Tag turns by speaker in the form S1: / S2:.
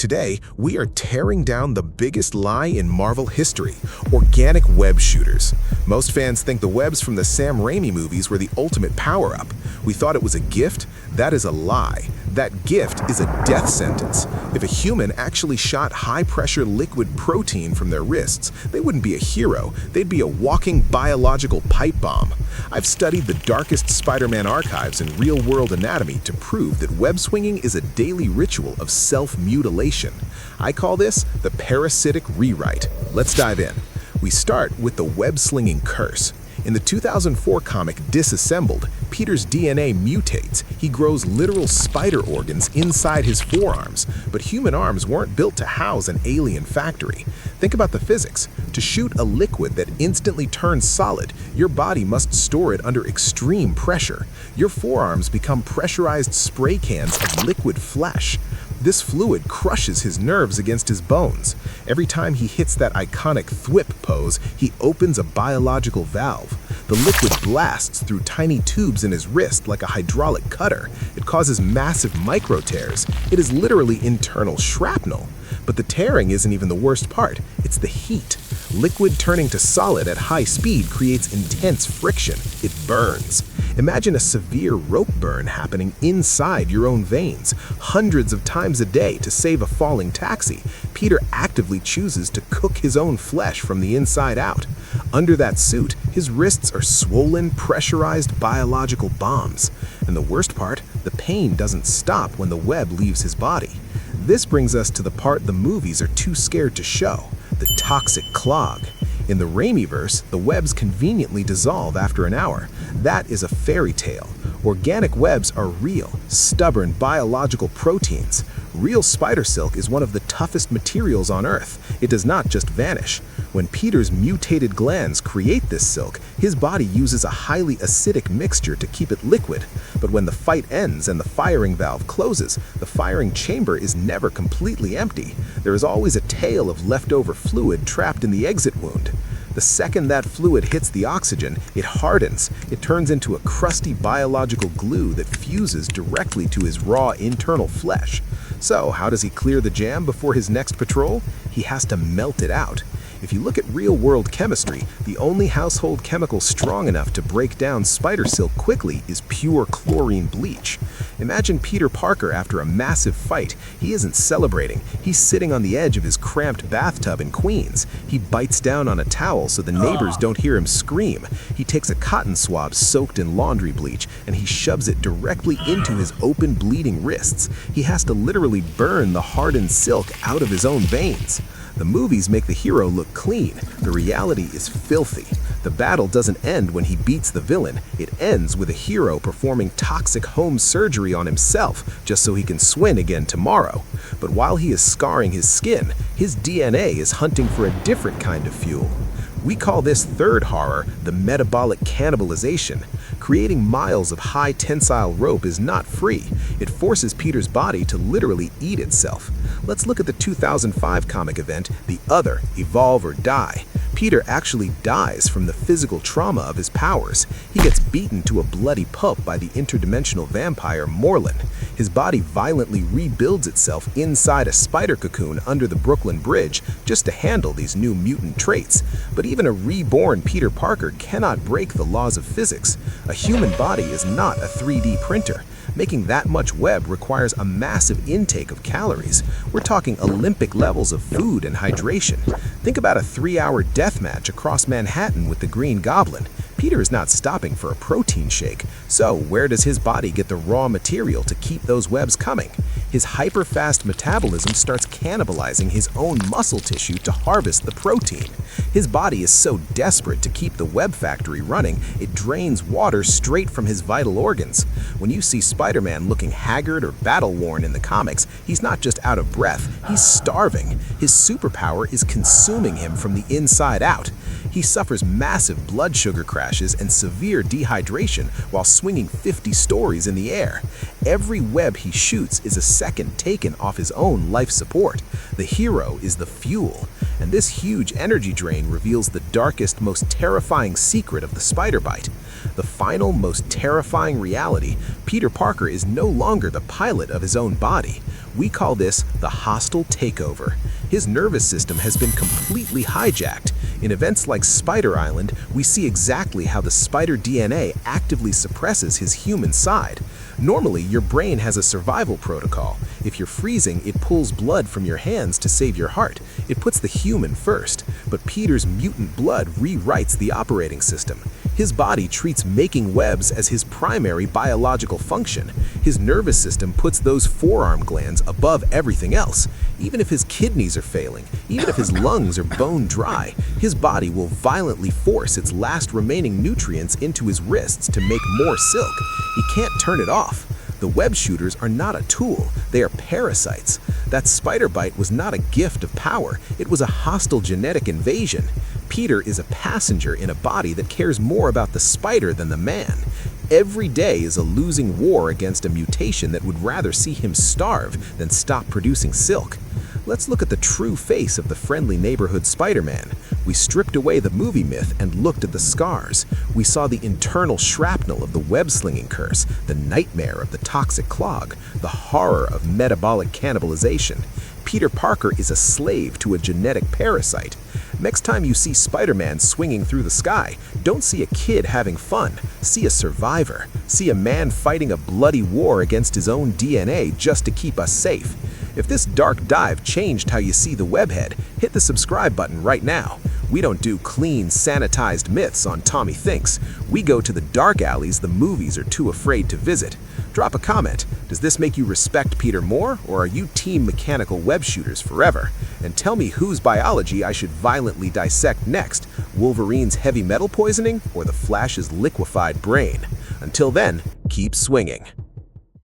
S1: Today, we are tearing down the biggest lie in Marvel history: organic web shooters. Most fans think the webs from the Sam Raimi movies were the ultimate power-up. We thought it was a gift? That is a lie. That gift is a death sentence. If a human actually shot high-pressure liquid protein from their wrists, they wouldn't be a hero. They'd be a walking biological pipe bomb. I've studied the darkest Spider-Man archives and real-world anatomy to prove that web swinging is a daily ritual of self-mutilation. I call this the parasitic rewrite. Let's dive in. We start with the web-slinging curse. In the 2004 comic Disassembled, Peter's DNA mutates. He grows literal spider organs inside his forearms, but human arms weren't built to house an alien factory. Think about the physics. To shoot a liquid that instantly turns solid, your body must store it under extreme pressure. Your forearms become pressurized spray cans of liquid flesh. This fluid crushes his nerves against his bones. Every time he hits that iconic thwip pose, he opens a biological valve. The liquid blasts through tiny tubes in his wrist like a hydraulic cutter. It causes massive micro tears. It is literally internal shrapnel. But the tearing isn't even the worst part. It's the heat. Liquid turning to solid at high speed creates intense friction. It burns. Imagine a severe rope burn happening inside your own veins. Hundreds of times a day to save a falling taxi, Peter actively chooses to cook his own flesh from the inside out. Under that suit, his wrists are swollen, pressurized biological bombs. And the worst part, the pain doesn't stop when the web leaves his body. This brings us to the part the movies are too scared to show: the toxic clog. In the Raimi-verse, the webs conveniently dissolve after an hour. That is a fairy tale. Organic webs are real, stubborn biological proteins. Real spider silk is one of the toughest materials on Earth. It does not just vanish. When Peter's mutated glands create this silk, his body uses a highly acidic mixture to keep it liquid. But when the fight ends and the firing valve closes, the firing chamber is never completely empty. There is always a tail of leftover fluid trapped in the exit wound. The second that fluid hits the oxygen, it hardens. It turns into a crusty biological glue that fuses directly to his raw internal flesh. So, how does he clear the jam before his next patrol? He has to melt it out. If you look at real-world chemistry, the only household chemical strong enough to break down spider silk quickly is pure chlorine bleach. Imagine Peter Parker after a massive fight. He isn't celebrating. He's sitting on the edge of his cramped bathtub in Queens. He bites down on a towel so the neighbors don't hear him scream. He takes a cotton swab soaked in laundry bleach and he shoves it directly into his open, bleeding wrists. He has to literally burn the hardened silk out of his own veins. The movies make the hero look clean. The reality is filthy. The battle doesn't end when he beats the villain. It ends with a hero performing toxic home surgery on himself just so he can swim again tomorrow. But while he is scarring his skin, his DNA is hunting for a different kind of fuel. We call this third horror the metabolic cannibalization. Creating miles of high tensile rope is not free. It forces Peter's body to literally eat itself. Let's look at the 2005 comic event, The Other: Evolve or Die. Peter actually dies from the physical trauma of his powers. He gets beaten to a bloody pulp by the interdimensional vampire Morlun. His body violently rebuilds itself inside a spider cocoon under the Brooklyn Bridge just to handle these new mutant traits. But even a reborn Peter Parker cannot break the laws of physics. A human body is not a 3D printer. Making that much web requires a massive intake of calories. We're talking Olympic levels of food and hydration. Think about a 3-hour death match across Manhattan with the Green Goblin. Peter is not stopping for a protein shake. So where does his body get the raw material to keep those webs coming? His hyper-fast metabolism starts cannibalizing his own muscle tissue to harvest the protein. His body is so desperate to keep the web factory running, it drains water straight from his vital organs. When you see Spider-Man looking haggard or battle-worn in the comics, he's not just out of breath, he's starving. His superpower is consuming him from the inside out. He suffers massive blood sugar crashes and severe dehydration while swinging 50 stories in the air. Every web he shoots is a second taken off his own life support. The hero is the fuel. And this huge energy drain reveals the darkest, most terrifying secret of the spider bite. The final, most terrifying reality: Peter Parker is no longer the pilot of his own body. We call this the hostile takeover. His nervous system has been completely hijacked. In events like Spider Island, we see exactly how the spider DNA actively suppresses his human side. Normally, your brain has a survival protocol. If you're freezing, it pulls blood from your hands to save your heart. It puts the human first. But Peter's mutant blood rewrites the operating system. His body treats making webs as his primary biological function. His nervous system puts those forearm glands above everything else. Even if his kidneys are failing, even if his lungs are bone dry, his body will violently force its last remaining nutrients into his wrists to make more silk. He can't turn it off. The web shooters are not a tool, they are parasites. That spider bite was not a gift of power, it was a hostile genetic invasion. Peter is a passenger in a body that cares more about the spider than the man. Every day is a losing war against a mutation that would rather see him starve than stop producing silk. Let's look at the true face of the friendly neighborhood Spider-Man. We stripped away the movie myth and looked at the scars. We saw the internal shrapnel of the web-slinging curse, the nightmare of the toxic clog, the horror of metabolic cannibalization. Peter Parker is a slave to a genetic parasite. Next time you see Spider-Man swinging through the sky, don't see a kid having fun. See a survivor. See a man fighting a bloody war against his own DNA just to keep us safe. If this dark dive changed how you see the webhead, hit the subscribe button right now. We don't do clean, sanitized myths on Tommy Thinks. We go to the dark alleys the movies are too afraid to visit. Drop a comment. Does this make you respect Peter more, or are you team mechanical web shooters forever? And tell me whose biology I should violently dissect next, Wolverine's heavy metal poisoning or the Flash's liquefied brain. Until then, keep swinging.